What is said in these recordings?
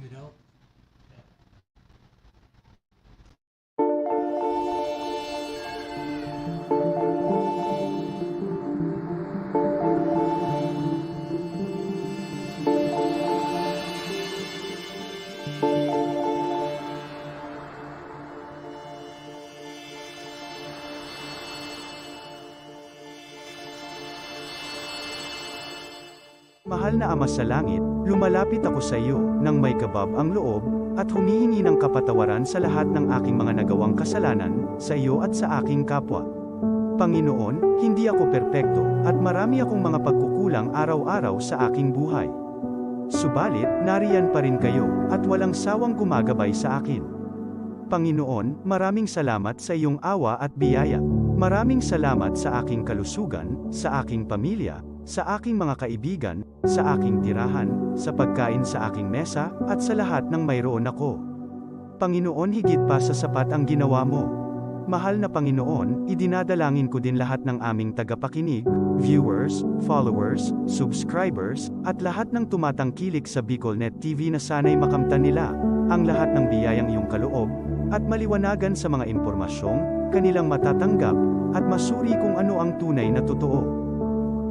you know. Mahal na Ama sa Langit, lumalapit ako sa iyo, nang may kabab ang loob, at humihingi ng kapatawaran sa lahat ng aking mga nagawang kasalanan, sa iyo at sa aking kapwa. Panginoon, hindi ako perpekto, at marami akong mga pagkukulang araw-araw sa aking buhay. Subalit, nariyan pa rin kayo, at walang sawang gumagabay sa akin. Panginoon, maraming salamat sa iyong awa at biyaya. Maraming salamat sa aking kalusugan, sa aking pamilya, sa aking mga kaibigan, sa aking tirahan, sa pagkain sa aking mesa, at sa lahat ng mayroon ako. Panginoon, higit pa sa sapat ang ginawa mo. Mahal na Panginoon, idinadalangin ko din lahat ng aming tagapakinig, viewers, followers, subscribers, at lahat ng tumatangkilik sa BicolNet TV na sana'y makamtan nila ang lahat ng biyayang iyong kaloob, at maliwanagan sa mga impormasyong kanilang matatanggap, at masuri kung ano ang tunay na totoo.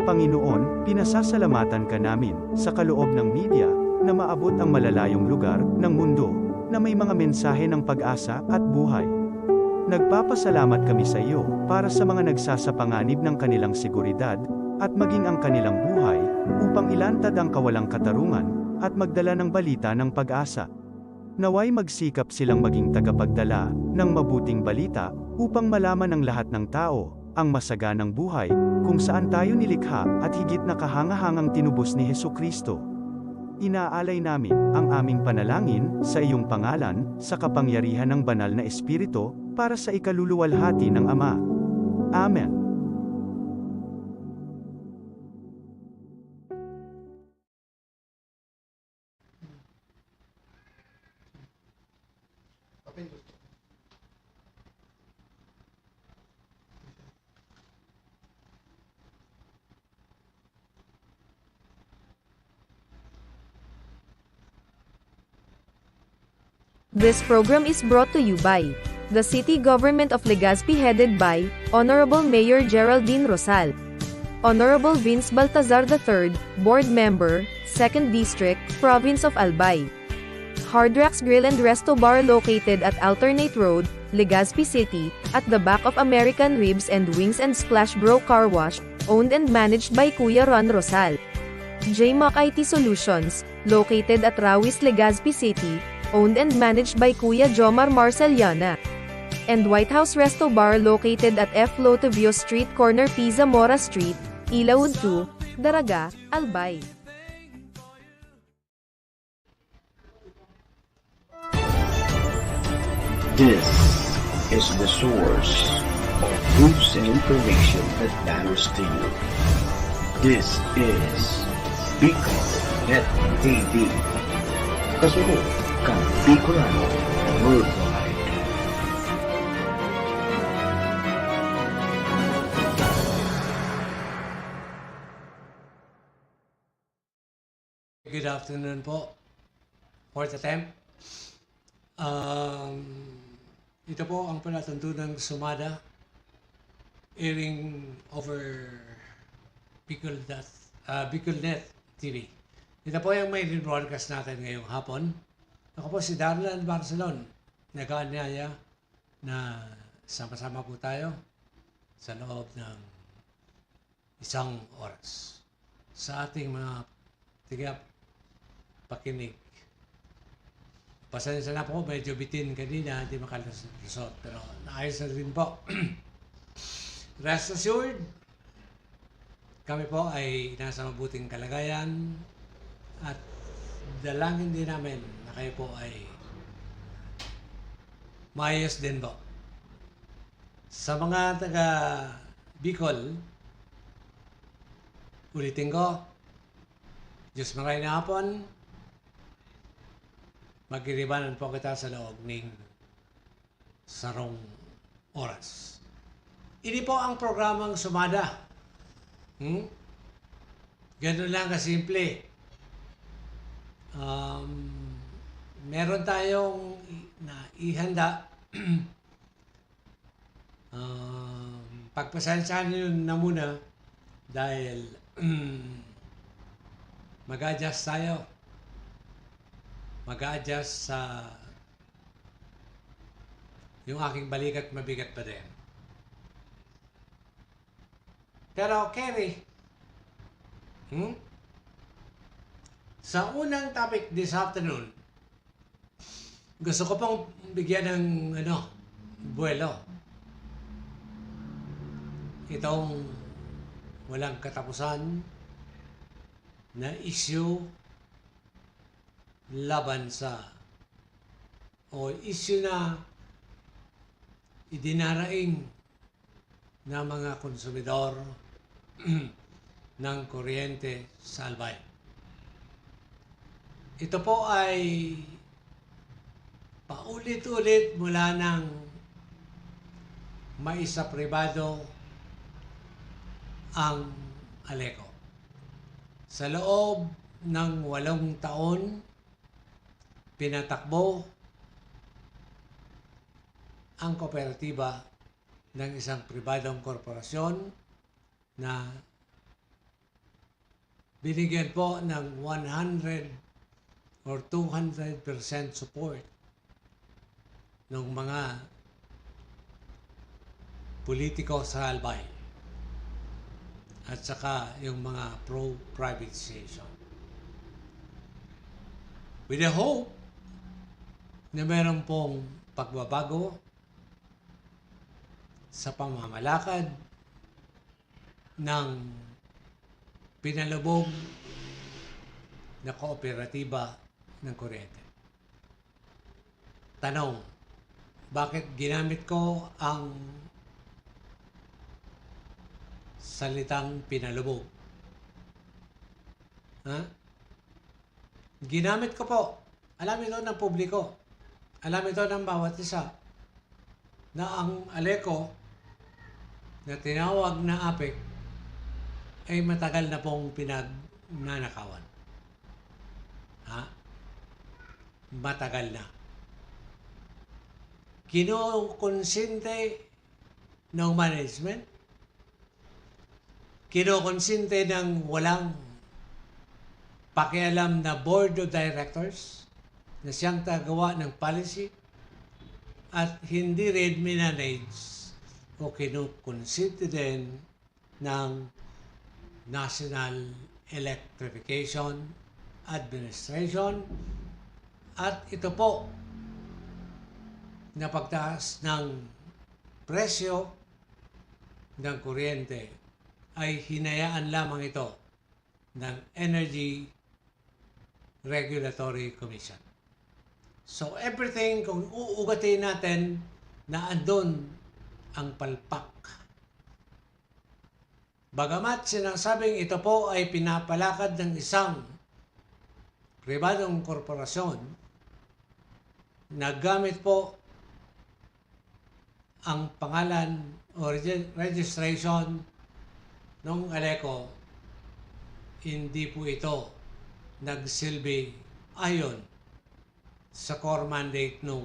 Panginoon, pinasasalamatan ka namin, sa kaloob ng media, na maabot ang malalayong lugar, ng mundo, na may mga mensahe ng pag-asa, at buhay. Nagpapasalamat kami sa iyo, para sa mga nagsasapanganib ng kanilang seguridad, at maging ang kanilang buhay, upang ilantad ang kawalang katarungan, at magdala ng balita ng pag-asa. Naway magsikap silang maging tagapagdala, ng mabuting balita, upang malaman ng lahat ng tao, ang masaganang buhay, kung saan tayo nilikha, at higit na kahangahangang tinubos ni Hesukristo. Inaalay namin ang aming panalangin sa iyong pangalan, sa kapangyarihan ng banal na Espiritu, para sa ikaluluwalhati ng Ama. Amen. This program is brought to you by the City Government of Legazpi, headed by Honorable Mayor Geraldine Rosal, Honorable Vince Baltazar III, Board Member, 2nd District, Province of Albay. Hardrax Grill and Resto Bar located at Alternate Road, Legazpi City, at the back of American Ribs and Wings and Splash Bro Car Wash, owned and managed by Kuya Ron Rosal. JMAC IT Solutions, located at Rawis, Legazpi City, owned and managed by Kuya Jomar Marceliana. And White House Resto Bar located at F. Lotavio Street corner Pisa Mora Street, Ilaud 2, Daraga, Albay. This is the source of news and information that matters to you. This is BicolNet TV. Kasunod kang Bicolano Worldwide. Good afternoon po. Fourth attempt. Ito po ang palatuntunang sumada, airing over BicolNet TV. Ito po yung may broadcast natin ngayong hapon. Ako po si Darlan Barcelon, nag-aanyaya na sama-sama po tayo sa loob ng isang oras sa ating mga pakinig. Pasensya na po, medyo bitin kanina, hindi makalusot, pero naayos na rin po. Rest assured, kami po ay nasa mabuting kalagayan at dalangin din namin na kayo po ay maayos din po. Sa mga taga Bicol, ulitin ko, Diyos maray na hapon, magkiribanan po kita sa loob ng sarong oras. Ini po ang programang Sumada. Ganun lang kasimple. meron tayong ihanda. Pagpasensyahan nyo na muna dahil mag-adjust tayo. Mag-adjust sa yung aking balikat mabigat pa din. Pero, Kerry, sa unang topic this afternoon, gusto ko pong bigyan ng buwelo. Itong walang katapusan na issue laban sa issue na idinaraing na mga konsumidor ng kuryente sa Albay. Ito po ay paulit-ulit mula ng maisa pribado ang Aleco. Sa loob ng 8 taon, pinatakbo ang kooperatiba ng isang pribadong korporasyon na binigyan po ng 100 or 200% support ng mga politiko sa Albay at saka yung mga pro-privatization. With the hope na meron pong pagbabago sa pamamalakad ng pinalubog na kooperatiba ng kuryente. Tanong, bakit ginamit ko ang salitang pinalubog? Ginamit ko po. Alam ito ng publiko. Alam ito ng bawat isa na ang Aleco na tinawag na APEC ay matagal na pong pinagnanakawan. Matagal na. Kinokonsinte ng management, kinokonsinte ng walang pakialam na board of directors na siyang tagawa ng policy at hindi rin minanage o kinukonsinte din ng National Electrification Administration at ito po na pagtaas ng presyo ng kuryente ay hinayaan lamang ito ng Energy Regulatory Commission. So everything, kung uugatin natin na andun ang palpak. Bagamat sinasabing ito po ay pinapalakad ng isang pribadong korporasyon, nagamit po ang pangalan o registration ng Aleco, hindi po ito nagsilbi ayon sa core mandate ng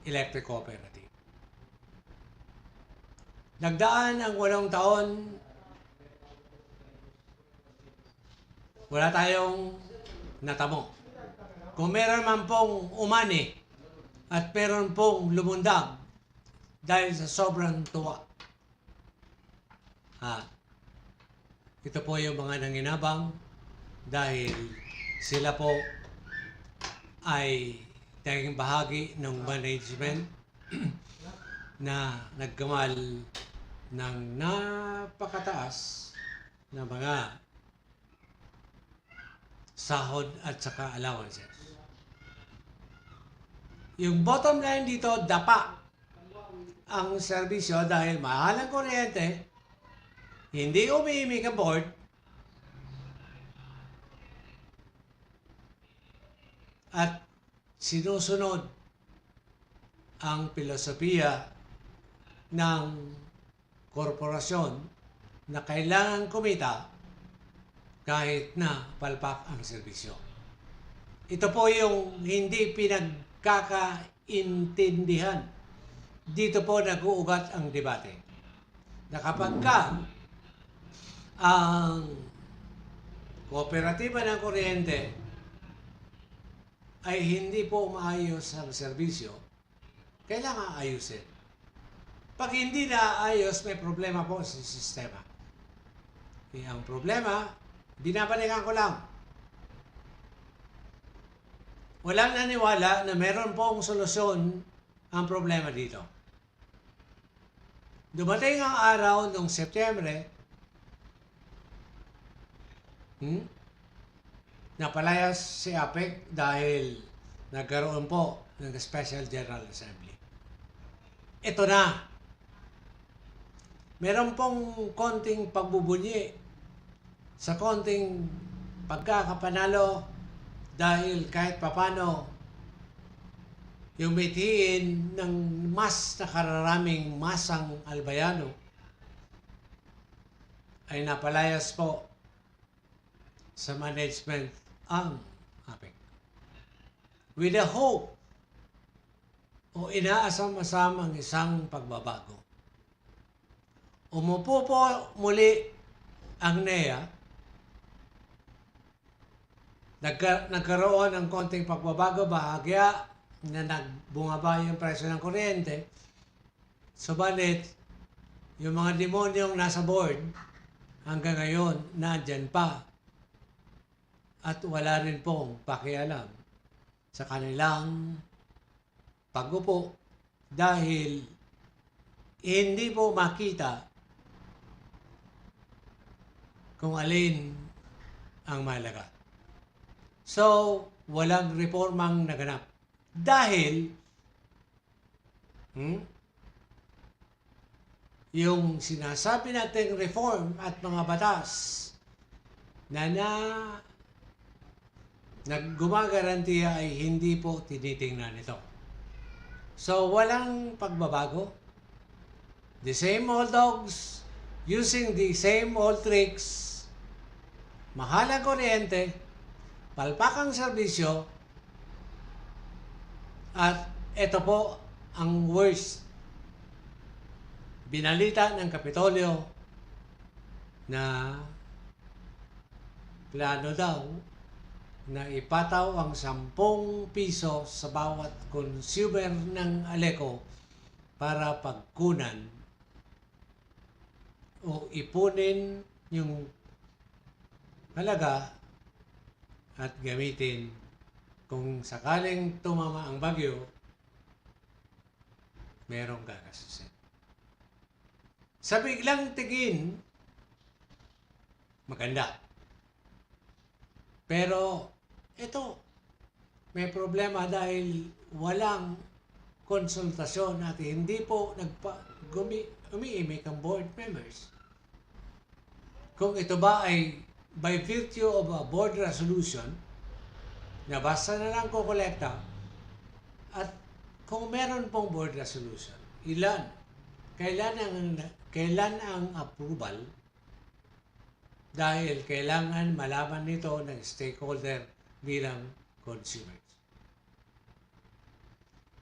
electric cooperative. Nagdaan ang 8 taon, wala tayong natamo. Kung meron man pong umani at meron pong lumundag dahil sa sobrang tuwa. Ito po yung mga nanginabang dahil sila po ay naging bahagi ng management na nagkamal ng napakataas na mga sahod at saka allowances. Yung bottom line dito, dapa ang serbisyo dahil mahal ang kuryente, hindi umiimik ang board, at sinusunod ang filosofiya ng korporasyon na kailangan kumita kahit na palpak ang serbisyo. ito po yung hindi pinagkakaintindihan. Dito po nag-uugat ang debate. Na kapag ka ang kooperatiba ng kuryente ay hindi po maayos ang serbisyo, kailangan ayusin. Pag hindi na ayos, may problema po sa sistema. Ang problema, binabalikan ko lang. Walang naniwala na meron pong solusyon ang problema dito. Dumating ang araw noong Setyembre, napalayas si APEC dahil nagkaroon po ng Special General Assembly. Ito na. Meron pong konting pagbubunyi sa konting pagkakapanalo dahil kahit papano yung mithiin ng mas nakararaming masang albayano ay napalayas po sa management ang APEC. With the hope o inaasam-asam ang isang pagbabago. Umupo po muli ang NEA. Nagkaroon ng konting pagbabago, bahagya na nagbungaba yung presyo ng kuryente. Subalit, yung mga demonyong nasa board, hanggang ngayon, nandyan pa. At wala rin pong pakialam sa kanilang pag-upo dahil hindi po makita kung alin ang mahalaga. So, walang reformang naganap. Dahil yung sinasabi nating reform at mga batas na naggumagarantiya ay hindi po tinitingnan ito. So, walang pagbabago. The same old dogs, using the same old tricks. Mahal ang kuryente, palpak ang serbisyo, at ito po ang worst. Binalita ng Kapitolyo na plano daw na ipataw ang 10 piso sa bawat consumer ng Aleco para pagkunan o ipunin yung halaga at gamitin kung sakaling tumama ang bagyo, merong gagastusin. Sa biglang tingin, maganda. Pero ito, may problema dahil walang konsultasyon at hindi po umiimik ang board members. Kung ito ba ay by virtue of a board resolution, na basta na lang kukolekta, at kung meron pong board resolution, kailan ang approval, dahil kailangan malaman nito ng stakeholder bilang consumers.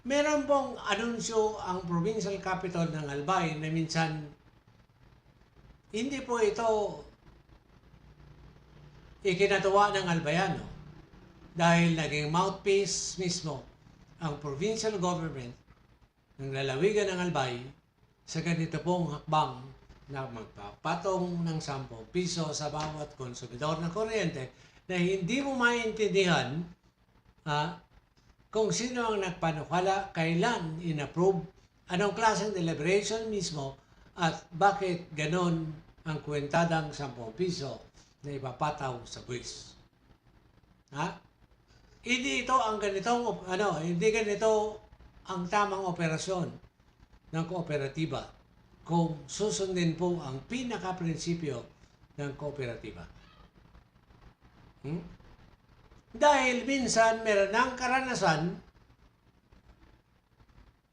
Meron pong anunsyo ang provincial capital ng Albay na minsan hindi po ito ikinatuwa ng Albayano dahil naging mouthpiece mismo ang provincial government ng lalawigan ng Albay sa ganito pong hakbang na magpapatong ng 10 piso sa bawat konsumidor ng kuryente na hindi mo maintindihan kung sino ang nagpanukala, kailan inapprove, anong klaseng deliberation mismo, at bakit ganon ang kwentadang 10 piso na ipapataw sa buwis. Hindi ito ang ganitong, hindi ganito ang tamang operasyon ng kooperatiba kung susundin po ang pinaka-prinsipyo ng kooperatiba. Dahil minsan meron ng karanasan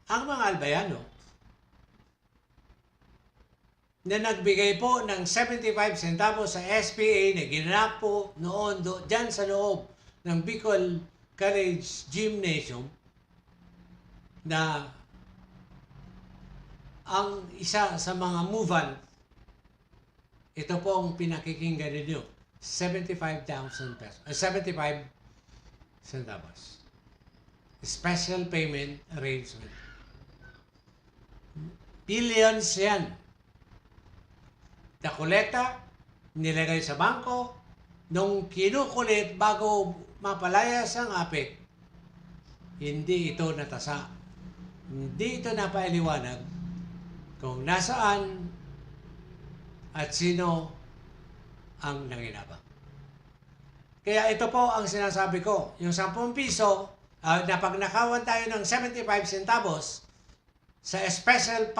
ang mga albayano na nagbigay po ng 75 centavos sa SPA na ginanap po noon dyan sa loob ng Bicol College Gymnasium na ang isa sa mga move-on, ito po ang pinakikinggan ninyo, 75,000 pesos, 75 centavos. Special payment arrangement. Billions yan. Nakolekta, nilagay sa bangko, nung kinukulit bago mapalayas ang APEC, hindi ito natasa. Hindi ito napailiwanag kung nasaan at sino ang nanginabang. Kaya ito po ang sinasabi ko, yung 10 piso, na pag nakawan tayo ng 75 centavos sa special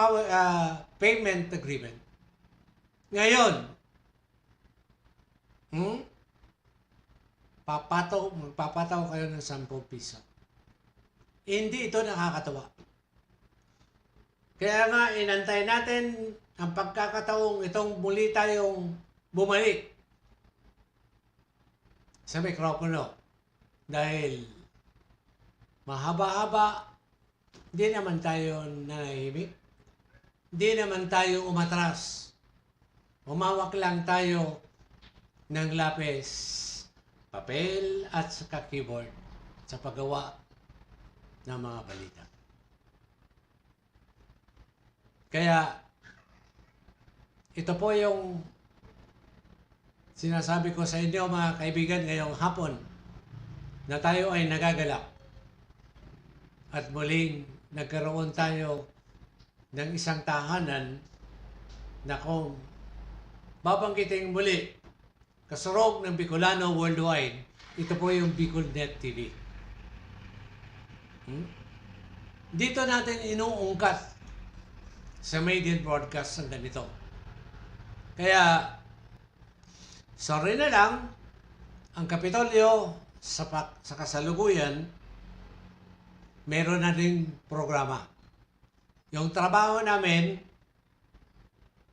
payment agreement, ngayon, magpapataw kayo ng 10 piso. Hindi ito nakakatawa. Kaya nga, inantay natin ang pagkakataong itong muli tayong bumalik sa mikropono. Dahil mahaba-haba, di naman tayo nanahimik. Di naman tayo umatras. Umawak lang tayo ng lapis, papel at saka keyboard sa paggawa ng mga balita. Kaya, ito po yung sinasabi ko sa inyo mga kaibigan ngayong hapon na tayo ay nagagalak at muling nagkaroon tayo ng isang tahanan na kung babanggitin muli kasurog ng Bicolano worldwide, ito po yung BicolNet TV. Dito natin inuungkat sa maiden broadcast ng ganito. Kaya, sorry na lang, ang Kapitolyo sa kasalukuyan, meron na rin programa. Yung trabaho namin,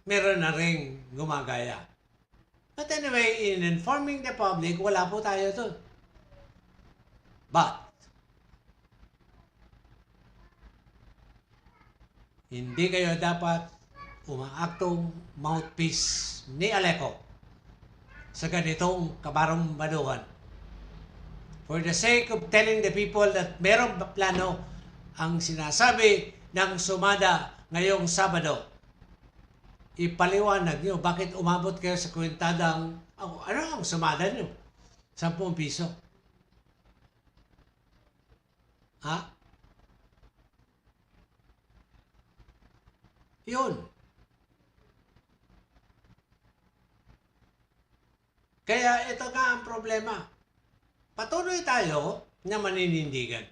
meron na rin gumagaya. But anyway, in informing the public, wala po tayo doon. But, hindi kayo dapat umaaktong mouthpiece ni Aleco sa ganitong kabarong-banuhan. For the sake of telling the people that merong plano ang sinasabi ng sumada ngayong Sabado, ipaliwanag nyo bakit umabot kayo sa kwentadang, ano ang sumada nyo? 10 piso. Ha? Yun. Kaya ito nga ang problema. Patuloy tayo na maninindigan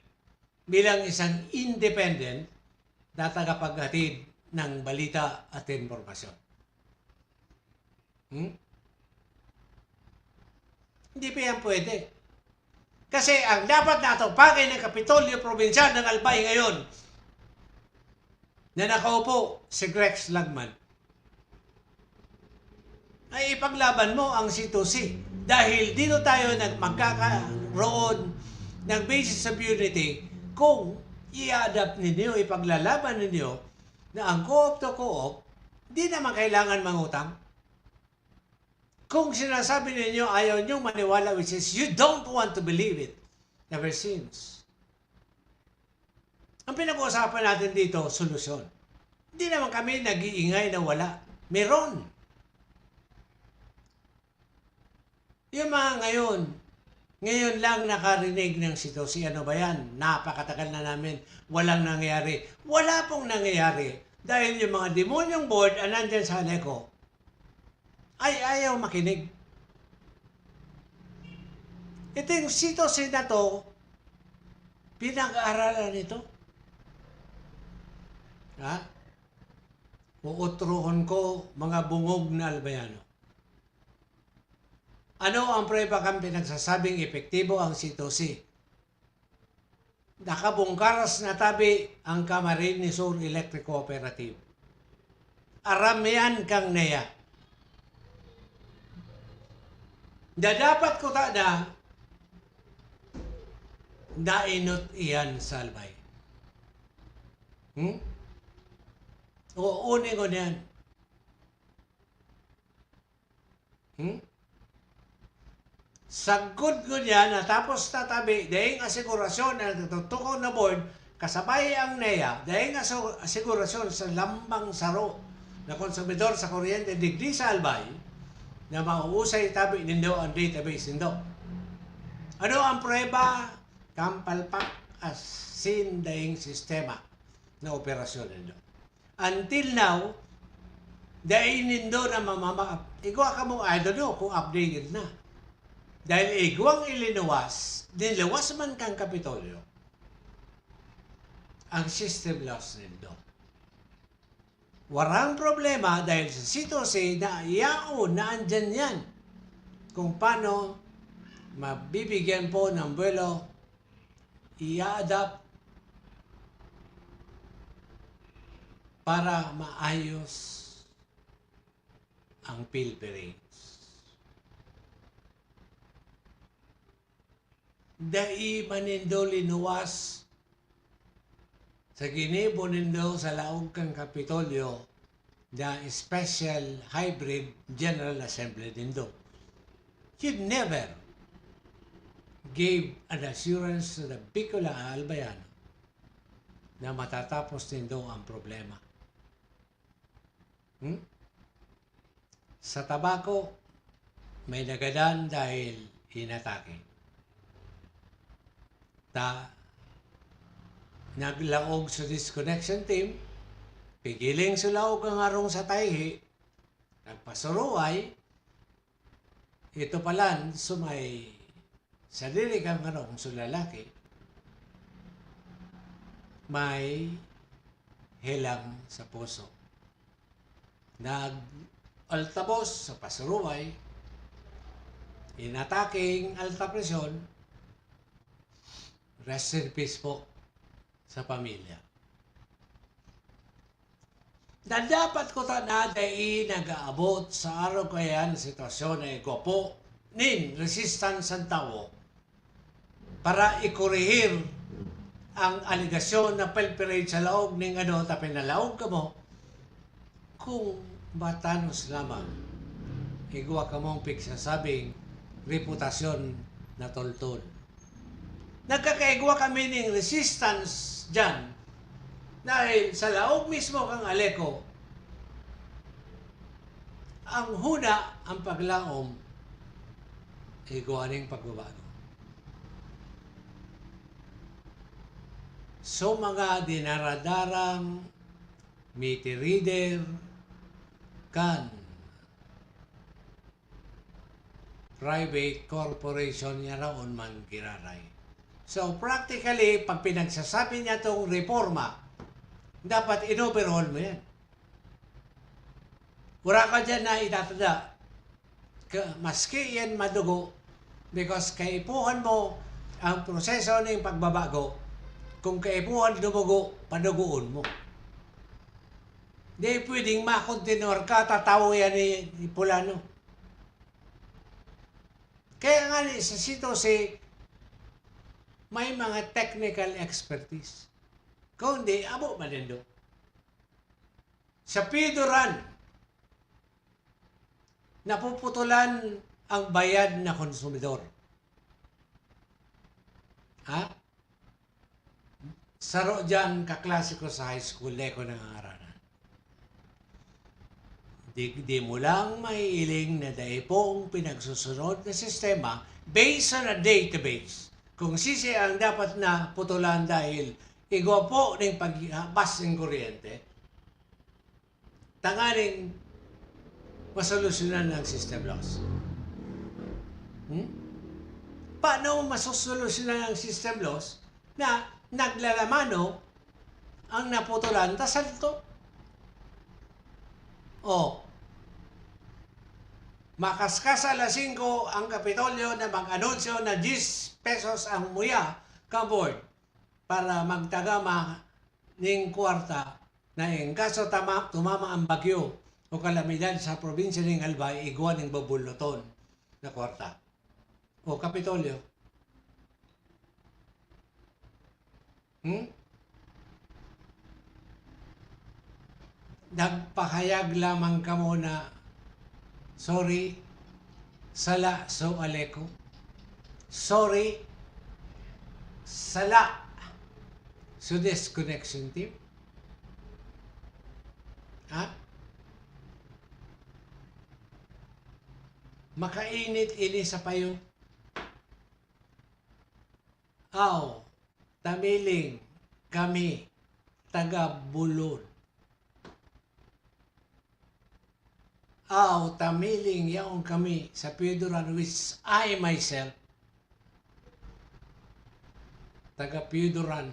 bilang isang independent na tagapaghatid ng balita at informasyon. Hindi pa yan pwede. Kasi ang dapat natupagin ng Kapitolyo Provincial ng Albay ngayon na nakaupo si Grex Lagman, ay ipaglaban mo ang C2C. Dahil dito tayo magkakaroon ng basis of unity kung i-adapt ninyo, ipaglalaban ninyo na ang co-op to co-op, di naman kailangan mangutang. Kung sinasabi ninyo ayaw nyo maniwala, which is you don't want to believe it, ever since. Ang pinag-uusapan natin dito, solusyon. Hindi naman kami nag-iingay na wala. Meron. Yung mga ngayon lang nakarinig ng C2C, ano ba yan? Napakatagal na namin, walang nangyayari. Wala pong nangyayari. Dahil yung mga demonyong board, nandyan sa Aleco, ay ayaw makinig. Ito yung C2C na to, pinag-aaralan nito. Ha? Uutruhon ko mga bungog na albayano. Ano ang prueba kang pinagsasabing epektibo ang C2C? Nakabungkaras na tabi ang Camarines Sur Electric Cooperative. Aramihan kang neya. Na dapat ko na Nainot iyan sa albay. O unin ko niyan. Sagod ko niya natapos tatabi dahil asigurasyon na natutukaw na board kasabay ang NEA dahil asigurasyon sa lambang saro na konsumidor sa kuryente digdi sa albay na mauusay tabi nindo ang database nindo. Ano ang prueba? Kampalpak asin dahil sistema na operasyon nindo. Until now, dahil nindo na igwa ka mo, I don't know kung updated na. Dahil igwang ilinuwas, niluwas man kang Kapitolyo, ang system loss nindo. Warang problema dahil sa C2C na iyaon na andyan yan kung paano mabibigyan po ng buwelo, i-adapt para maayos ang pilgrimage. Dai manindo linuwas sa ginibo nindo sa laog kang Kapitolyo na special hybrid General Assembly nindo. You never gave an assurance to the Bicola Albayano na matatapos nindo ang problema. Sa tabako, may nagadan dahil inatake. Naglaog sa disconnection team, pigiling sa laog ang arong sa tayhi, nagpasuruay, ito palan sumay sa dili kang arong sa lalaki, may hilang sa puso. Nag-altabos sa pasuruay, inataking alta presyon, rest in peace po sa pamilya. Na dapat ko na dai nag-aabot sa araw kaya ng sitwasyon na ikopo nin resistance ang tao para ikurihir ang aligasyon na pilperage sa laog ning tapin na laog ka mo kung batanos lamang igwa ka mong pigsasabing reputasyon na toltol. Nagkakaigwa kami ng resistance dyan dahil sa laog mismo kang Aleko, ang huna, ang paglaom, igwa ning pagbabago. So mga dinaradarang meter reader kan private corporation niya raon man giraray. So practically, pag pinagsasabi niya itong reforma, dapat in-overhaul mo yan. Wala ka dyan na itatada. Maski yan madugo, because kaipuhan mo ang proseso ng pagbabago, kung kaipuhan dumugo, padugoon mo. Di pwedeng makontinor ka, tatawo yan ni Pulano. Kaya nga sa C2C, may mga technical expertise. Kung di, abo manindo. Sa Pidoran, napuputulan ang bayad na konsumidor. Saro dyan kaklasiko sa high school, leko ng aralan. Di mo lang maiiling na dahil pong pinagsusunod na sistema based on a database. Kung sisi ang dapat na putulan dahil igwa po ng pagbas ng kuryente, tangaling masolusyonan ng system loss. Paano masolusyonan ng system loss na naglalamano ang naputulan tasalto? Makaskas alas 5 ang Kapitolyo na mag-anunsyo na 10 pesos ang muya ka-board para magtagama ng kwarta na in kaso tumama ang bagyo o kalamidad sa probinsya ng Albay, igwa ng babuluton na kwarta o Kapitolyo. Hmm? Nagpahayag lamang ka mo na sorry, sala so aleko. Sorry, sala so disconnection team. Ha? Makainit-init sa payo. Aw, tamiling kami taga-Bulod. Aw, tamiling yaong kami sa Piuduran, which I myself, taga-Piuduran.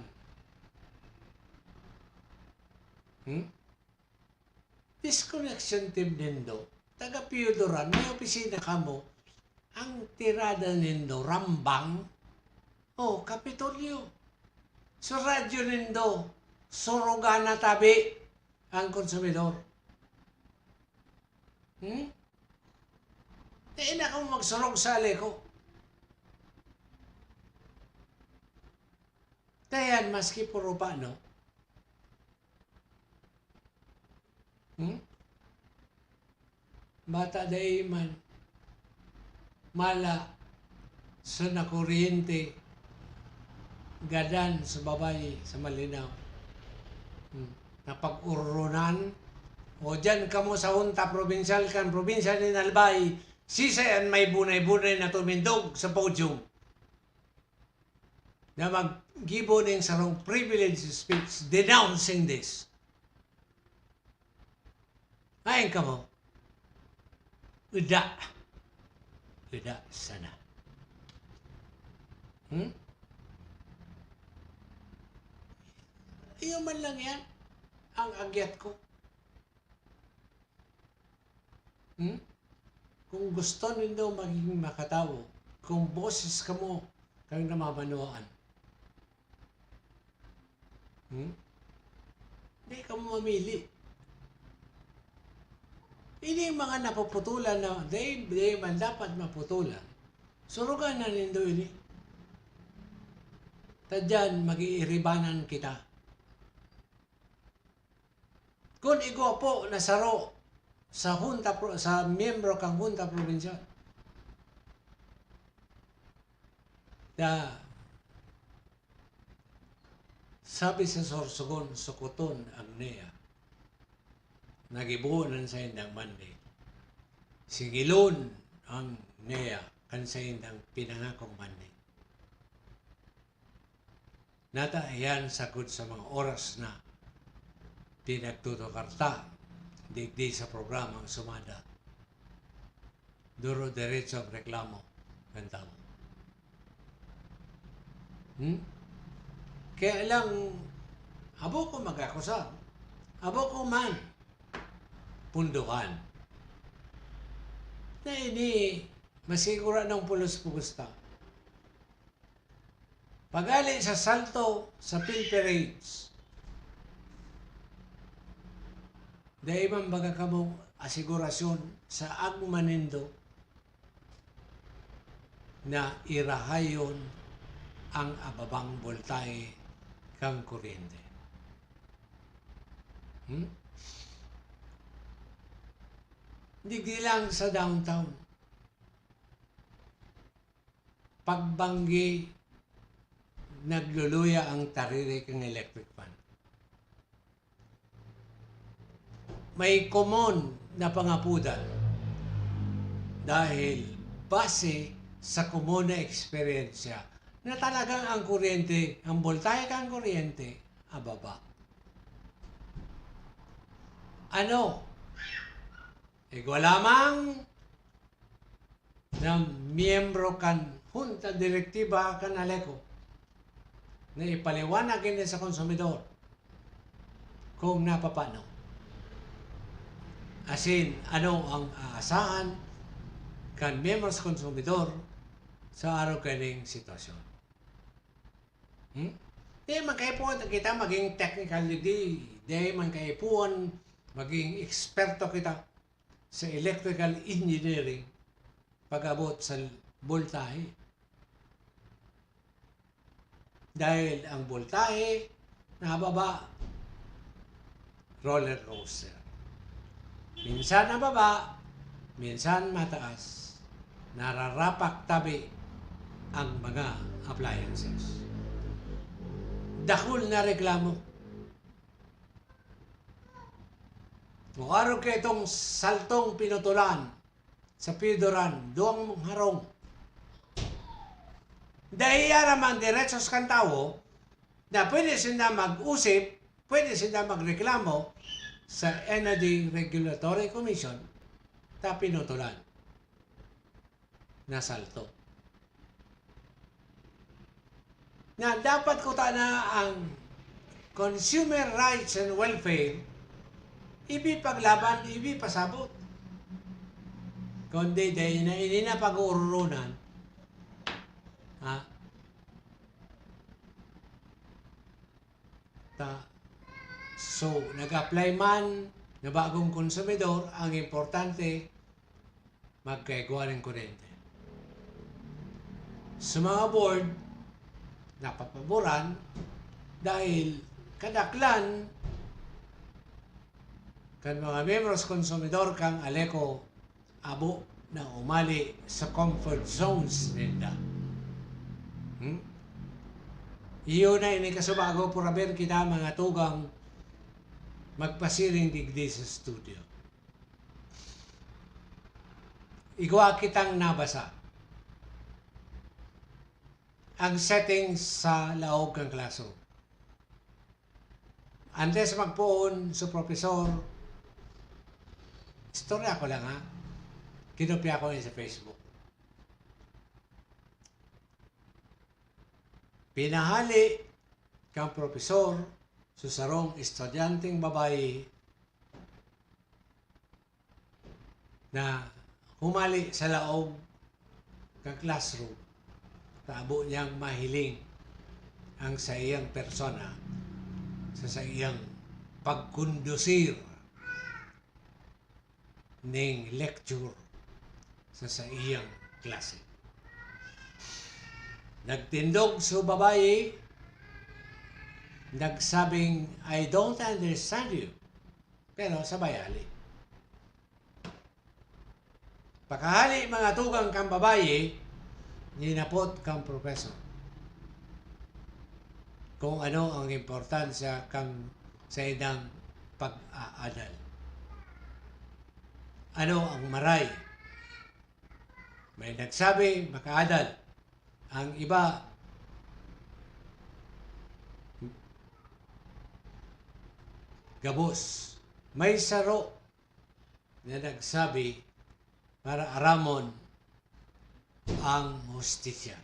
Disconnection team nindo, taga-Piuduran, may opisina ka mo, ang tirada nindo, Rambang, o Kapitolyo. Sa radyo nindo, surugana tabi ang konsumidor. Eh, na kang magsurog sa ko. Tayan, maski puro pa, no? Bata day man, mala sa nakuryente, gadan sa babae, sa malinaw. Napag-urunan, o dyan ka mo sa Junta Provincial kan probinsya ni Albay, sisayan may bunay-bunay na tumindog sa podium na mag-gibo ng sarong privilege speech denouncing this. Ayon ka mo, uda sana. Iyo man lang yan ang agyat ko. Kung gusto nindo maging makatawo, kung boses ka mo, kang namamanuan. Hindi ka mo mamili. Hindi mga napuputulan na, they man dapat maputulan. Surugan na nindo ini. Tadyan, mag-iiribanan kita. Kung igwapo na saro, sa miyembro kang Junta Provincial. Sabi sa Sorsogon, Sokoton, Agnea, nagibuonan sa indang Monday. Sigilon ang NEA kan sa indang pinangakong Monday. Nata yan sagod sa mga oras na pinagtutukarta digdi sa programang sumada. Duro derecho ang reklamo ng tao. Kaya lang, abo ko mag-akusa. Abo ko man pundukan. Na ini masigura ng pulos-pugusta. Pagali sa salto sa pilferage, dahil man baga kamong asigurasyon sa agmanindo na irahayon ang ababang voltahe kang kuryente. Hindi lang sa downtown. Pagbanggi, nagluluya ang taririk ng electric fan. May common na pangapudan dahil base sa common na eksperyensya na talagang ang kuryente, ang voltahe kang kuryente, ababa. Ano? Lamang na miyembro kan Junta Direktiba kan Aleco na ipaliwanag din sa konsumidor kung napapano. Asin, ano ang aasahan kan members konsumidor sa araw kaning sitwasyon. Di man kaipuan kita maging technical di man kaipuan maging eksperto kita sa electrical engineering pag-abot sa voltahe. Dahil ang voltahe nababa, roller coaster. Minsan nababa, minsan mataas. Nararapak tabi ang mga appliances. Dakul na reklamo. Kung araw kayo itong saltong pinutulan sa pidoran, duwang harong. Dahil naman diretsos kang tao na pwede sila mag-usip, pwede sila magreklamo sa Energy Regulatory Commission na pinutulan na salto. Na dapat ko na ang consumer rights and welfare ibi paglaban, ibi pasabot. Kundi dahil na hindi na pag-uurunan, ha? So, nag-apply man na bagong konsumidor, ang importante, magkaiguan ng kuryente. Sa mga board, napapaboran dahil kadaklan kan mga membros konsumidor kang aleko abo na umali sa comfort zones nila. Iyon na ini kasubago puraber kita mga tugang magpasiring digdi sa studio. Igwa kitang nabasa ang settings sa laog ng classroom. Antes magpuon sa profesor, istorya ko lang ha, kinopya ko sa Facebook. Pinahali kang profesor sa sarong estudyanteng babae na humali sa laog ng classroom. Tabo niyang mahiling ang sa iyang persona sa iyang pagkundusir ng lecture sa iyang klase. Nagtindog sa babae, nagsabing, I don't understand you. Pero sabay hali. Pagkahali mga tugang kang babae, ninapot kang professor. Kung ano ang importansya kang sa idang pag-aaral. Ano ang maray? May nagsabi, makaadal. Ang iba, gabos. May saro na nagsabi para aramon ang hustisya.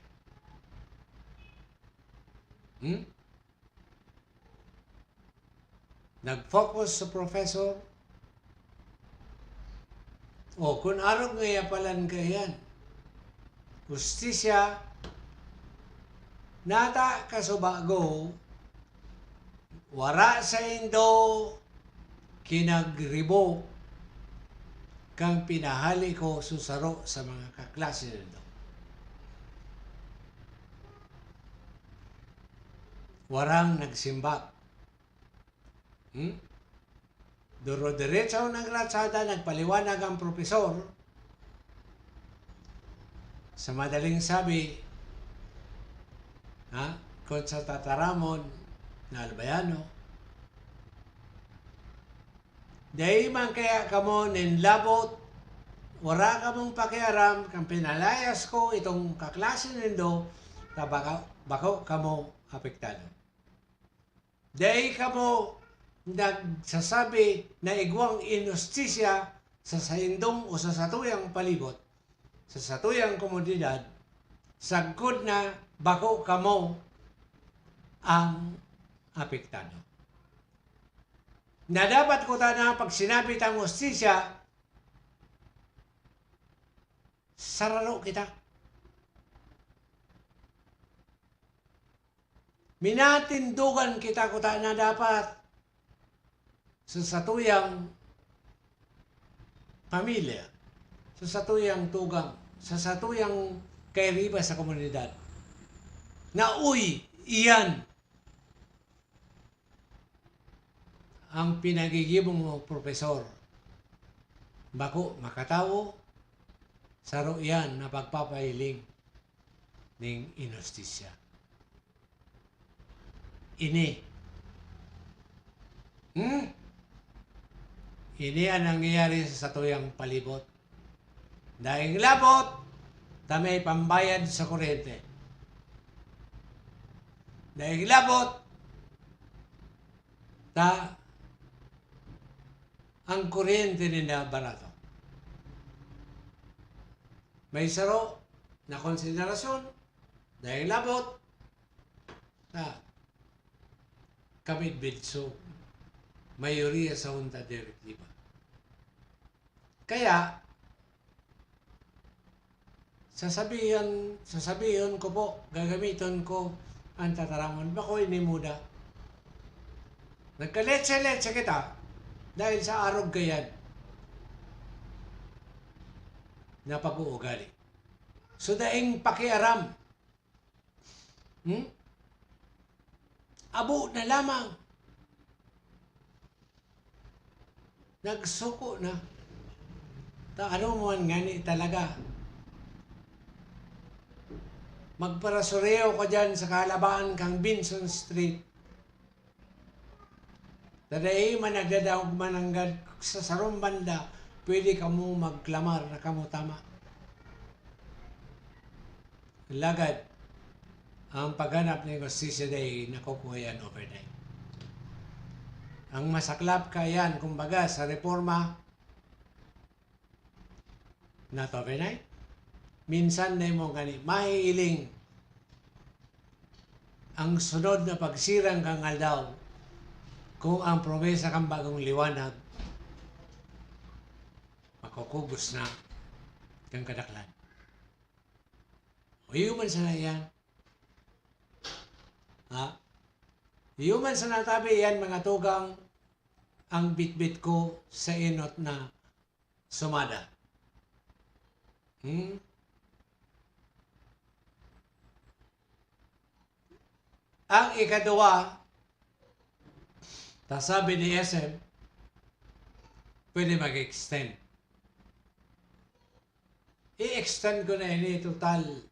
Nag-focus sa professor. O, kung araw ngaya palan kayan, hustisya, nata kasubago, wara sa indo, kinagribo, kang pinahali ko susaro sa mga kaklase nito. Warang nagsimbak. Duro-diretso ng ratsada, nagpaliwanag ang profesor. Sa madaling sabi, kung sa tataramon na albayano, dahi man kaya kamo ninlabot, wala kamong pakiaram, kang pinalayas ko itong kaklase nindo, bako kamo apektado. Dahi kamo nagsasabi na igwang inustisya sa saindong o sa satuyang palibot, sa satuyang komunidad, sagkod na bako kamo ang apektado. Na dapat ko na pag sinabi tang hustisya, sararo kita. Minatindugan kita ko na dapat sa satuyang pamilya, sa satuyang tugang, sa satuyang kairiba sa komunidad. Na uy, Iyan ang pinagigibong mo profesor. Bako makatawo saro iyan na pagpapahiling ning inustisya. Ini. Ini ang nangyayari sa tuyang palibot. Dahil labot, ta may pambayad sa kuryente. Dahil labot, ta ang kuryente nila barato. May saro na konsiderasyon dahil labot, ta kamit bidso mayoriya sa junta direktiba. Kaya, sasabihin ko po, gagamitin ko ang tataramon. Bako inimuda. Nagkaletse-letse kita dahil sa arog gayan na pag-uugali. So daing pakiaram. Abo na lamang. Nagsuko na. Ano mo ngani talaga. Magparasureo ka dyan sa kalabaan kang Binson Street. Tadayi man nagdadaog mananggad sa sarong banda, pwede ka mo magklamar na kamo tama. Lagad, ang paghanap ng justisya day nakukuha yan overnight. Ang masaklap ka yan, kumbaga, sa reforma, not overnight. Minsan na mo gani, mahiiling ang sunod na pagsirang kang aldaw kung ang promesa kang bagong liwanag makukugos na kang kadaklan. O human sa na yan. Human sa natabi yan mga tugang ang bitbit ko sa inot na sumada. Ang ikadua, sabi ni SM, pwede mag-extend. I-extend ko na ini total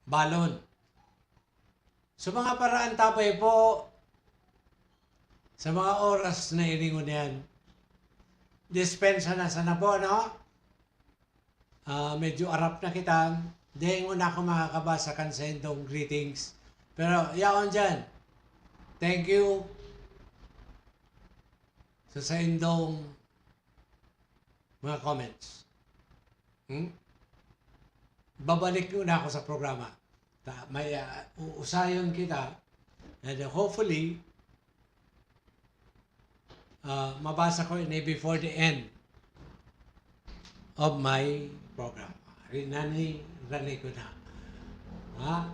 balon. So mga paraan tapay po, sa mga oras na iningon yan, dispensa na sana po, no? Medyo arap na kita. Di una ako makakabasa kan sa indong greetings. Pero yaon dyan. Thank you sa indong mga comments. Babalik na ako sa programa. May uusayon kita and hopefully mabasa ko ini before the end of my program. Rani ko na.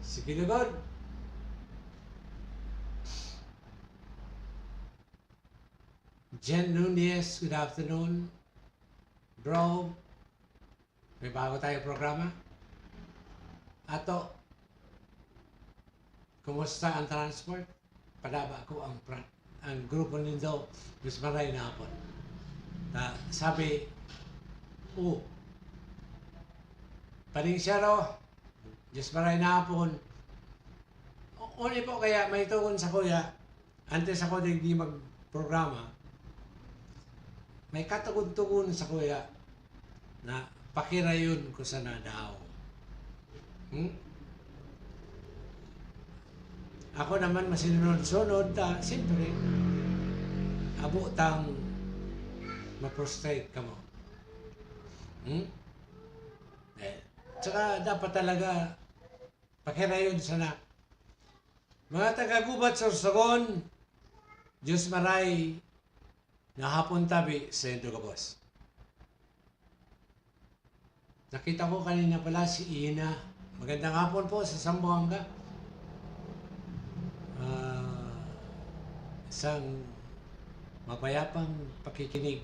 Sige lugod. Jen Nunez, good afternoon. Bro, may bago tayo programa. Ato, kumusta ang transport? Padaba ko ang grupo nindo, mas maray na hapon. Sabi, paning siya raw, just maray na hapon. Uli po kaya may tukon sa kuya, antes ako di mag-programa, may katugod-tugon sa kuya na pakirayon ko sa nadaw. Ako naman masinunod-sunod, siyempre, abutang ma-prostrate ka mo. Tsaka dapat talaga pakirayon sana. Mga taga-gubat sa Sorsogon, Diyos maray na hapon tabi sa Indogabos. Nakita ko kanina pala si Ina. Magandang hapon po sa Zamboanga. Isang mapayapang pakikinig.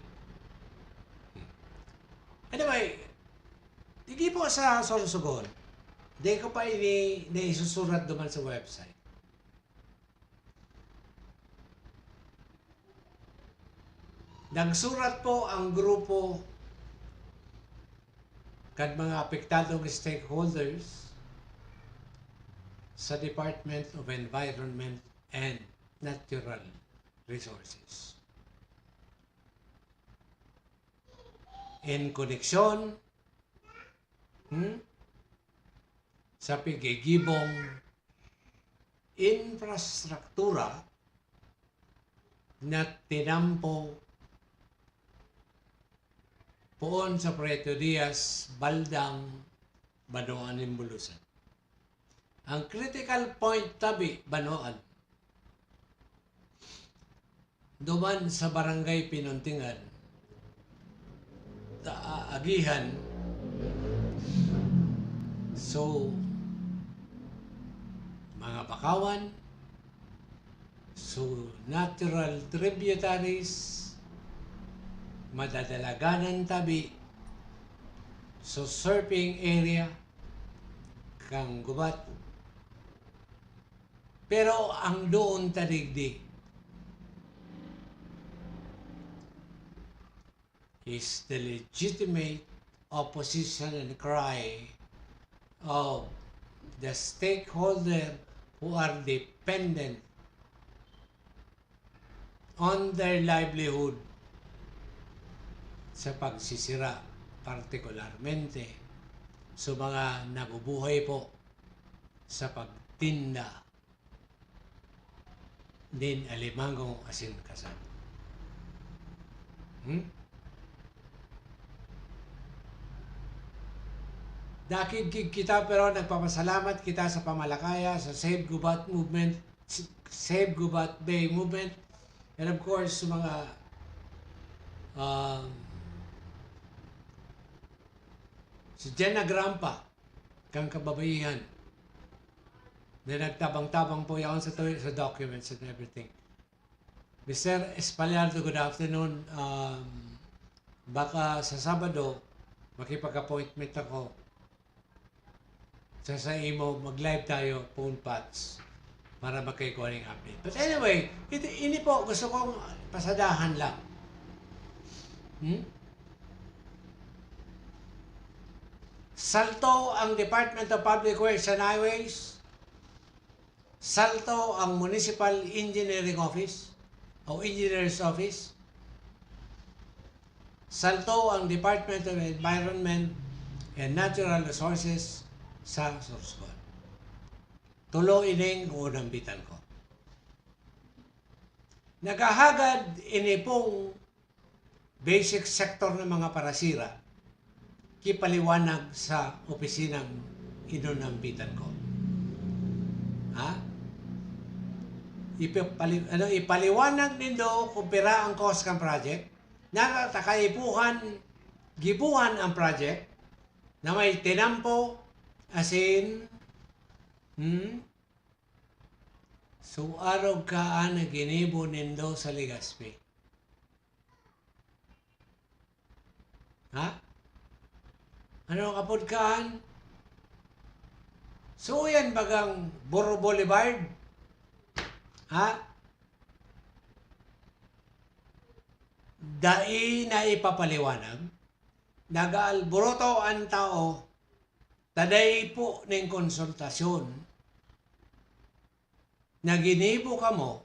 Anyway, hindi po sa Sorsogon. Di ko pa isusurat duman sa website. Nagsurat po ang grupo kad mga apektadong stakeholders sa Department of Environment and Natural Resources. In koneksyon sa pigigibong infrastruktura na tinampo poon sa Puerto Diaz, Baldang, Banoan, Imbulusan. Ang critical point tabi, Banoan, duman sa barangay Pinuntingan, Agihan, so, mga bakawan, so natural tributaries, madadalaganan tabi, so surfing area, kang gubat. Pero ang doon tadigdi is the legitimate opposition and cry of the stakeholder who are dependent on their livelihood sa pagsisira, partikularmente sa mga nabubuhay po sa pagtinda din alimangong asin kasal. Dakig kita pero nagpapasalamat kita sa pamalakaya sa Save Gubat Movement, Save Gubat Bay Movement, and of course sa mga si Jenna Grampa, kang kababaihan, na nagtabang-tabang po yan sa documents and everything. Mr. Espaliardo, good afternoon. Baka sa Sabado, makipag-appointment ako sa imo, mag-live tayo, phone pats, para makikuha ng update. But anyway, ini po, gusto kong pasadahan lang. Salto ang Department of Public Works and Highways, salto ang Municipal Engineering Office o Engineer's Office, salto ang Department of Environment and Natural Resources sa Sorsogon. Tulo ining unang bitan ko. Nagahagad ini pong basic sector ng mga parasira kipaliwanag sa opisinang inunambitan ko. Ipaliwanag nindo kung pira ang cost ng project, gibuhan ang project na may tinampo asin so araw ka na ginibo nindo sa Legazpi. Ano kapod kaan? So yan bagang Boro Boulevard? Dai na ipapaliwanag, nag-alboroto ang tao, taday po ng konsultasyon, na ginibo ka mo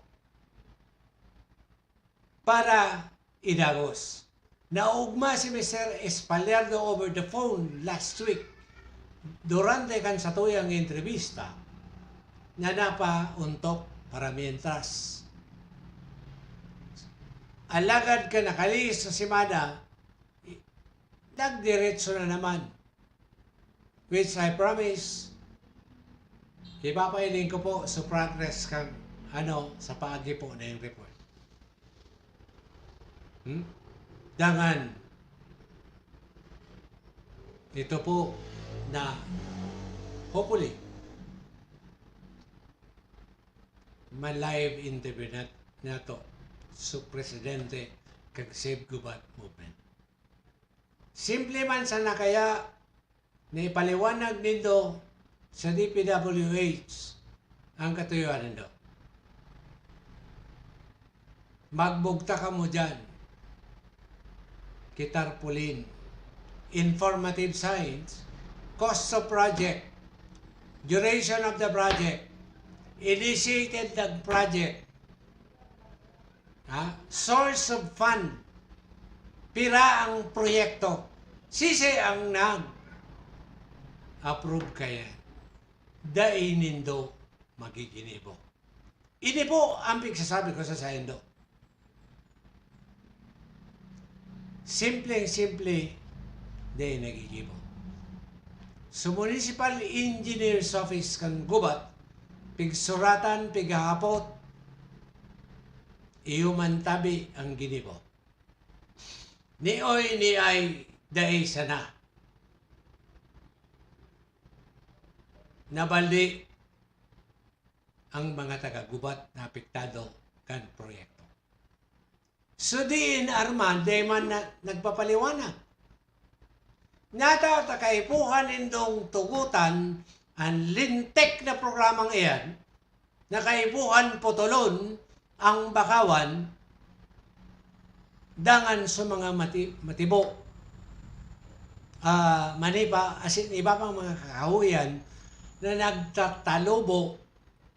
para idagos. Naugma si Mr. Espaliardo over the phone last week durante kan sa tuyang entrevista na napauntok para mientras alagad ka nakalis sa simada, nagdiretso na naman, which I promise ipapailing ko po sa progress kang sa paagi po na yung report. Dangan ito po na hopefully ma-live interview na to sa presidente kag Save Gubat Movement. Simple man sana kaya na ipaliwanag nindo sa DPWH ang katuyuan nindo. Magbugta ka mo dyan. Kitarpulin. Informative science. Cost of project. Duration of the project. Initiated ng project. Source of fund. Pira ang proyekto. Sisi ang nag-approve kaya. Dai nindo magiginibo. Ini po ang pagsasabi ko sa sayendo. Simple, dai nagigibo. Sa Municipal Engineer's Office kan gubat, pigsuratan, pighapot, iumantabi ang ginibo. Ni ay dai sana. Nabaldi ang mga taga-gubat na apektado kan proyekto. So diin Arman, di man nagpapaliwanag. Nata takaipuhan nindong tugutan ang lintek na programang iyan, nakaipuhan putulon ang bakawan dangan sa mga matibo. Manipa, asin iba pang mga kakahuyan na nagtatalubo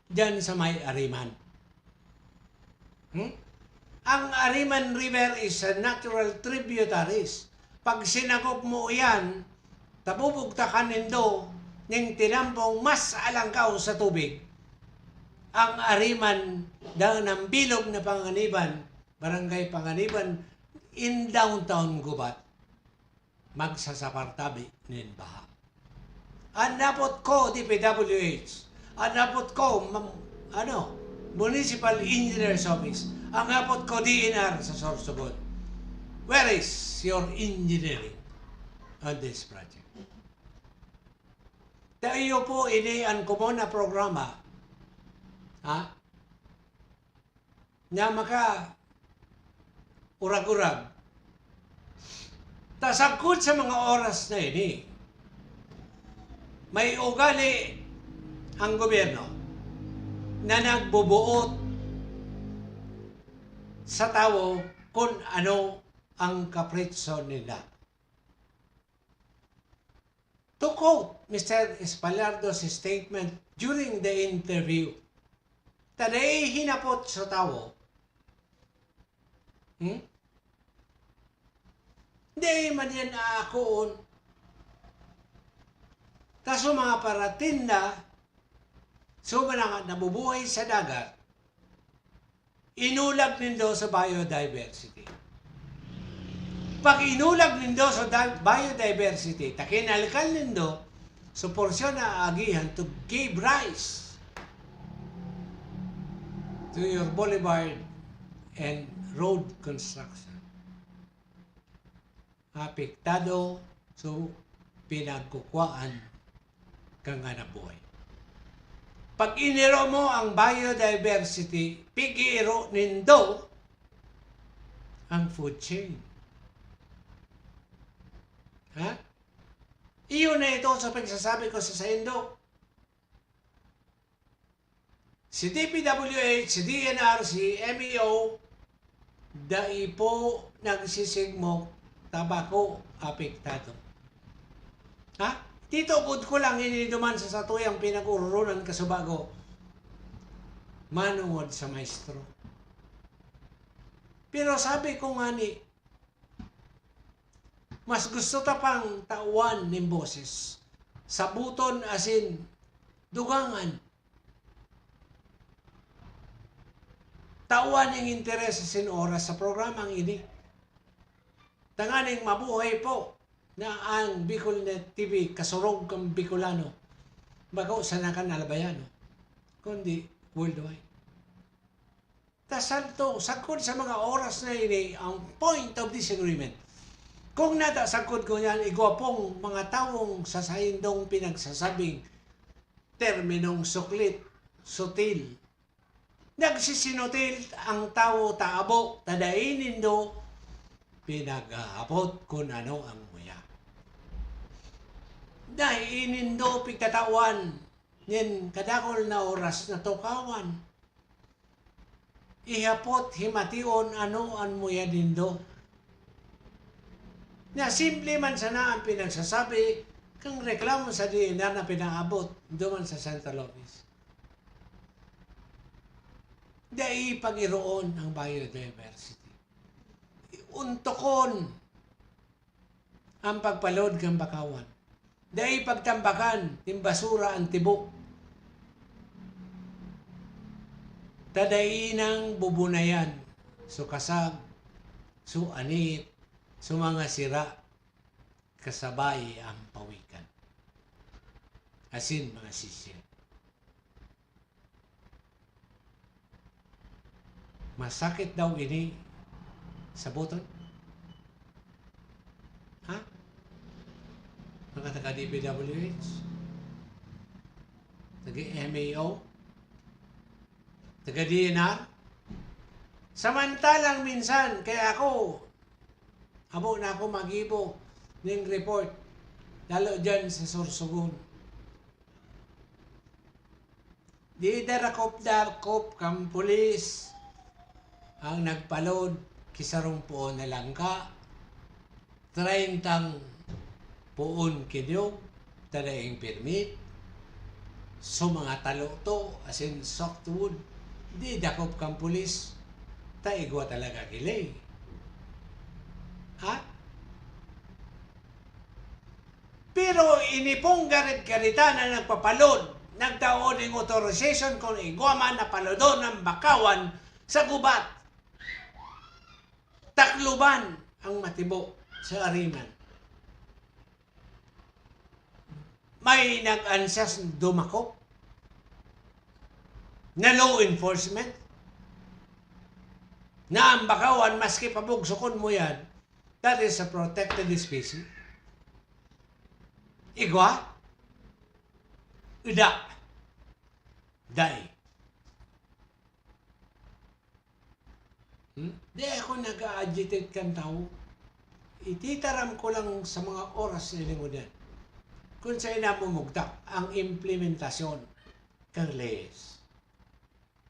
dyan sa may Ariman. Ang Ariman River is a natural tributaries. Pag sinagop mo yan, tabubugta ka nindo ng tinampong mas alangkaw sa tubig. Ang Ariman dahil ng bilog na Panganiban, Barangay Panganiban, in downtown Gubat, magsasapartabi nin baha. Anapot ko, DPWH. Anapot ko, Municipal Engineer's Office. Ang apot ko, DNR sa Sorsogon. Where is your engineering on this project? Tayo po inian ko mo na programa na maka urag-urag. Tasagkod sa mga oras na ini, may ugali ang gobyerno na nagbubuot sa tao kung ano ang kapritso nila. To quote Mr. Espaillardo's statement during the interview, taday hinapot sa tao, hindi man yan aakoon. Taso mga paratinda, mga nabubuhay sa dagat, inulag nindo sa biodiversity. Pag inulag nindo sa biodiversity, takinalkal nindo sa porsyon na agihan to give rise to your boulevard and road construction. Apektado so pinagkukwaan kang anak buhay. Pag iniro mo ang biodiversity, pig-iro nindo ang food chain. Iyon na ito sa pagsasabi ko sa sayendo. Si DPWH, si DNR, si MEO, dai po nagsisigmok tabako apektado. Dito ko lang iniduman sa satuyang pinag-ururunan kasubago. Manungod sa maestro. Pero sabi ko nga ni, mas gusto ta pang tauan ng boses. Sabuton asin dugangan. Tauan ng interes asin oras sa programang ini. Tanganing mabuhay po na ang Bicolnet TV kasurog kang Bicolano. Bagaw sa nakan alabayano. Kundi worldwide. Tasanto, sakod sa mga oras na ini ang point of disagreement. Kung natasakod ko yan, igwapong mga taong sa sayindong pinagsasabing terminong suklit, sutil. Nagsisinutil ang tao taabo, tadainin do, pinaghapot kung ano ang muya. Dahil inindo pigtatawan, nin kadakol na oras na tukawan. Ihapot himation ano an mo yan nindo. Na simple man sana ang pinagsasabi kang reklamo sa DNR na pinaabot doon sa Central Office. Dahil pag-iroon ang biodiversity. Untokon ang pagpalod ng bakawan. Dahil pagtambakan, yung basura ang tibok. Tadainang bubunayan, so kasag, so anit, so mga sira, kasabay ang pawikan. Asin mga sisil. Masakit daw ini sa buton? Ha? Mga taga-DPWH? Taga-MAO? Taga-DNR? Samantalang minsan, kaya abo na ako mag-ibo ng report, lalo dyan sa Sorsogon. Di darakop-dakop kang pulis ang nagpalod kisarong puon na langka, 30 puon kinyog, tadaing permit, so mga talo to, as in softwood, di dakop kang pulis, taigwa talaga kilay. Ha? Pero inipong garit-garita na nagpapalod, nagtaon ng authorization kung igwaman na palodon ng bakawan sa gubat. Takluban ang matibo sa Ariman. May nag-ansas dumakop na law enforcement na ang bakawan maski pabugsukon mo yan, that is a protected species. Igwa? Ida. Dai. Di ako nag-agitate kang tao. Ititaram ko lang sa mga oras na lingunan kung saan namumugtak ang implementasyon kang leyes.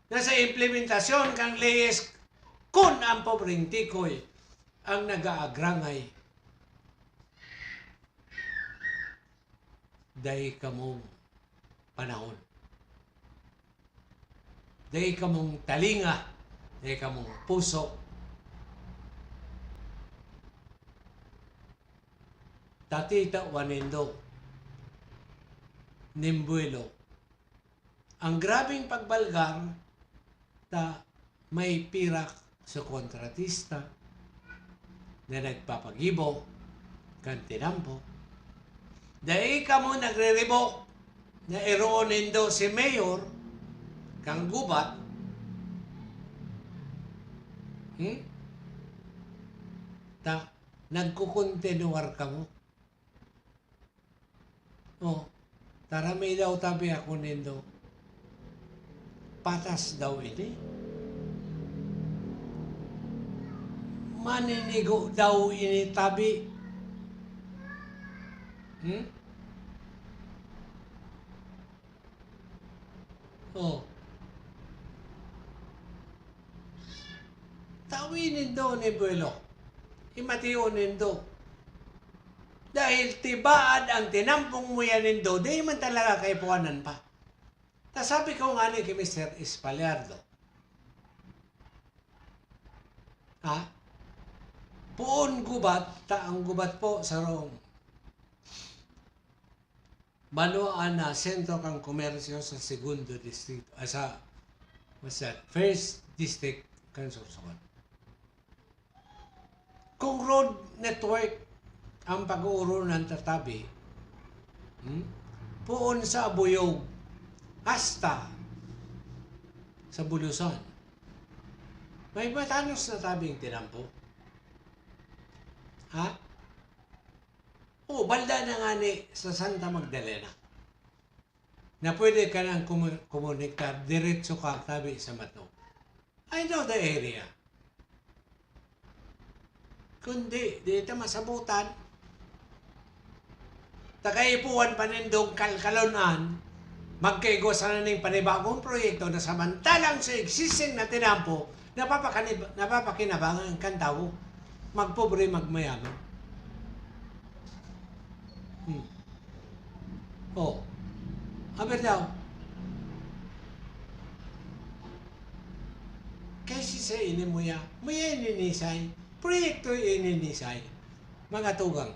Nasa implementasyon kang leyes kung ang pobreng tikoy ang nag-aagrangay dahil kamong panahon. Dahil kamong talinga, dahil kamong puso. Tatita Wanindo, Nimbuelo. Ang grabing pagbalgar ta may pirak sa kontratista na nagpapagibo kan tinampo. Dahil kamo nagre-revoke na iroonin daw si Mayor kang gubat, nagkukontinuar ka mo. Taramay daw tabi ako nindo. Patas daw ini. Maninigo daw ini tabi. Tawinin do ni Buelo. Imatiunin do. Dahil tibaad ang tinampong mo yanin do, di man talaga kay puwanan pa. Sabi ko nga ni kay Mr. Espaliardo. Puon gubat, ang gubat po sa Rome. Banuan na sentro kang komersyo sa segundo distrito, first district kang Sorsogon. Kung road network ang pag-uuro ng tatabi, puon sa Buyog, hasta sa Bulusan, may matanos na tabing tinampo. Balda na nga ni sa Santa Magdalena na pwede ka nang komunikar diretso ka tabi sa Matnog. I know the area. Kundi, dito masabutan, Tagaipuan pa nindong kalkalonan, magkaigo sa naning panibagong proyekto na samantalang sa existing na tinampo, napapakinabangan ang kantawo, magpobre magmayaman. Oh, aber daw, kasi sa inimuya, maya ininisay, proyekto ininisay, mga tugang.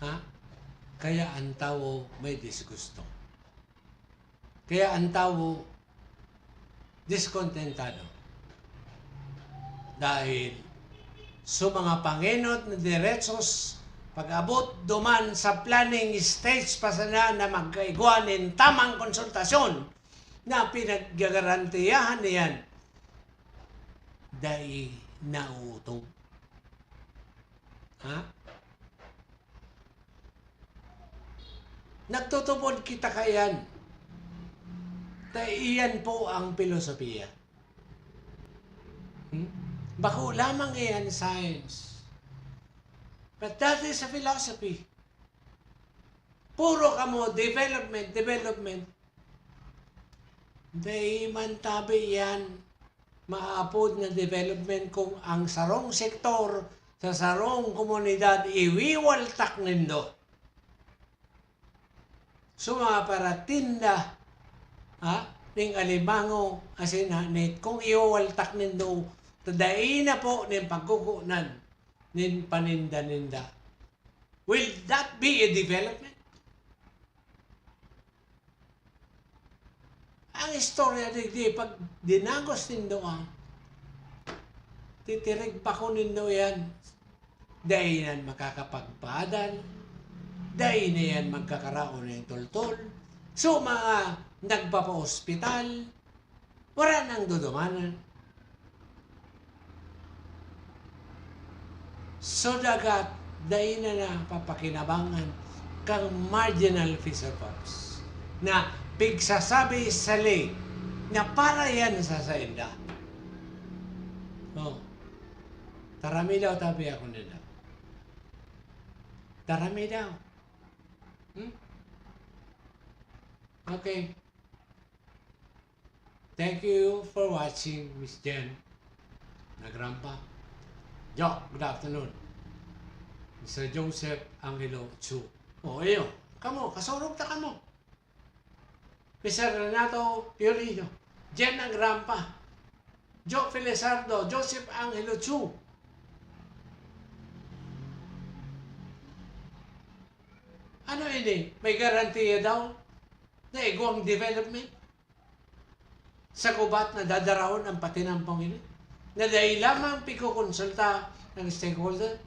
Ha? Kaya ang tao may disgusto. Kaya ang tao diskontentado. Dahil sa mga panginot na diretsos, pag-abot duman sa planning stage pa sana na magkaiguan ng tamang konsultasyon na pinaggagarantiyahan niyan, dahil nauutog. Ha? Nagtutupod kita kayan. Iyan po ang filosofiya. Bako lamang iyan science. But that is a philosophy. Puro kamo development. Dahil man tabi yan, maapod na development kung ang sarong sektor sa sarong komunidad iwiwaltak nindo. So mga paratinda, ning alimango asin hanit, kung iwaltak nindo, tadain na po ning pagkukunan ning paninda-ninda. Will that be a development? Ang istorya di pag dinagos nindo titirig pa ko nindo yan, dahil yan makakapagpadan, dahil na yan magkakaraon ng tultol. So mga nagpapa-ospital, wala nang dudumanan. So dagat, dahil na papakinabangan kang marginal fisher-folks na pigsasabi sa lay na para yan sa sainda. Oh, tarami daw tabi ako nila. Tarami daw. Okay. Thank you for watching, Miss Jen. Nagrampa. Jo, good afternoon. Mr. Joseph Angelo Chu. O, iyo. Kamo, kasurog ta kamo. Mr. Renato Piolino. Jen Nagrampa. Jo Felizardo. Joseph Angelo Chu. Ano ini? May garantiya daw na igwang development sa kubat na dadarahon ang patinampong ini? Na dahil lamang pikukonsulta ng stakeholder?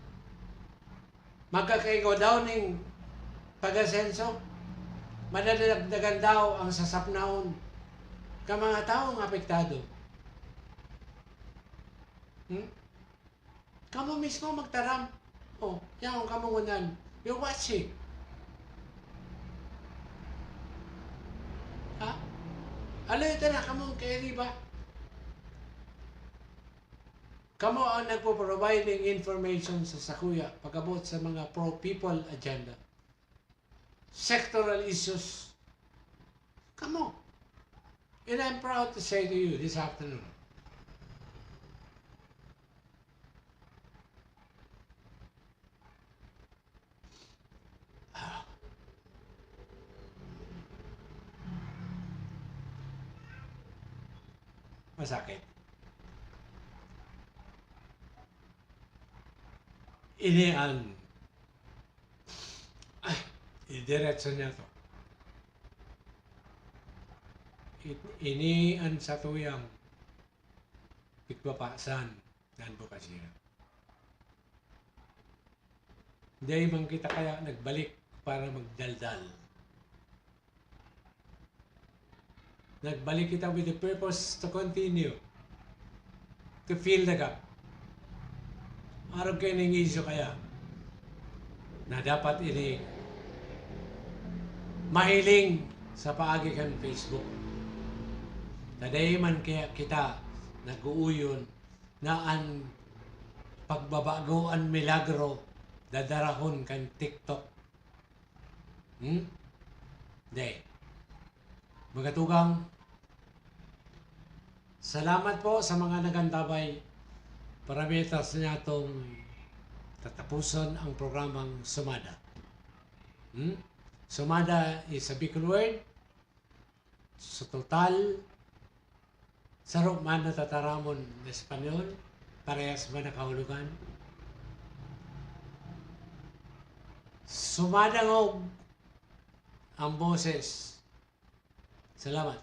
Magkakaigo daw ng pag-asenso? Madadagdagan daw ang sasapnaon ka mga taong apektado? Kamu mismo magtaram. Oh, yan ang kamungunan. You're watching. Ha? Ito na kamong carry ba? Kamo ang nagpo-provide ng information sa Sakuya pagabot sa mga pro-people agenda. Sectoral issues. Kamo. And I'm proud to say to you this afternoon, masakit. Ini ang idiretso niya to. Ini ang satuyang pikpapasan ng advokasya. Hindi man kita kaya nagbalik para magdaldal. Nagbalik kita with the purpose to continue to fill the gap. Araw kayo ng isyo kaya na dapat ini mahiling sa paagi kan Facebook. Taday man kaya kita nag-uuyon na ang pagbabagoan milagro dadarahon kan TikTok. Di. Magatugang, salamat po sa mga nagantabay para metas niya itong tatapusan ang programang Sumada. Sumada is a Bicol word. Sa total, sarap man natataramon na Espanyol, parehas man nakahulugan. Sumadangog ang boses. Salamat.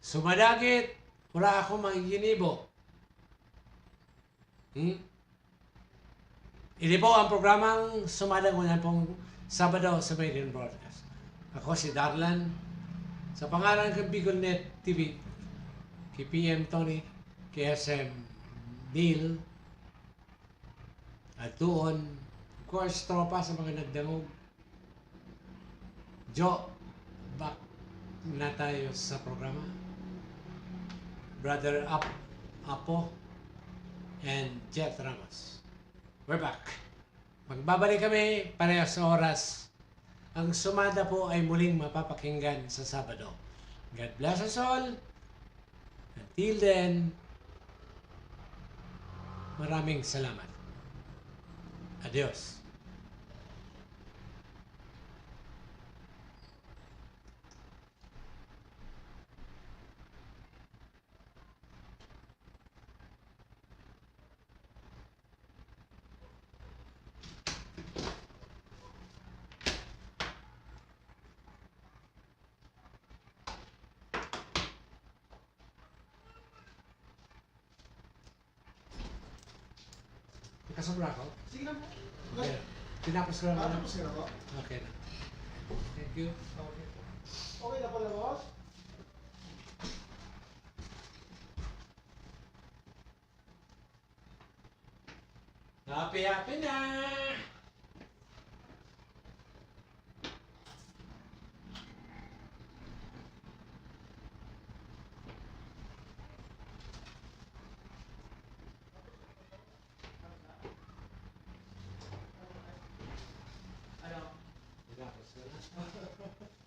Sumadagit, wala ako magiginibo. Ini po ang programang Sumadangog na pong Sabado sa Maiden Broadcast. Ako si Darlan, sa pangalan ng BicolNet TV, kay PM Tony, kay SM Neil, at doon, of course, tropa sa mga nagdangog. Joe, back na tayo sa programa. Brother Apo, and Jet Ramos. We're back. Magbabalik kami parehas sa oras. Ang Sumada po ay muling mapapakinggan sa Sabado. God bless us all. Until then, maraming salamat. Adios. Kasabra ko? Sige lang po. Okay. Tinapos ko lang. Tapos na po. Okay na. Thank you. Okay po. Okay na pala, boss? Happy na! Tinapos ko na.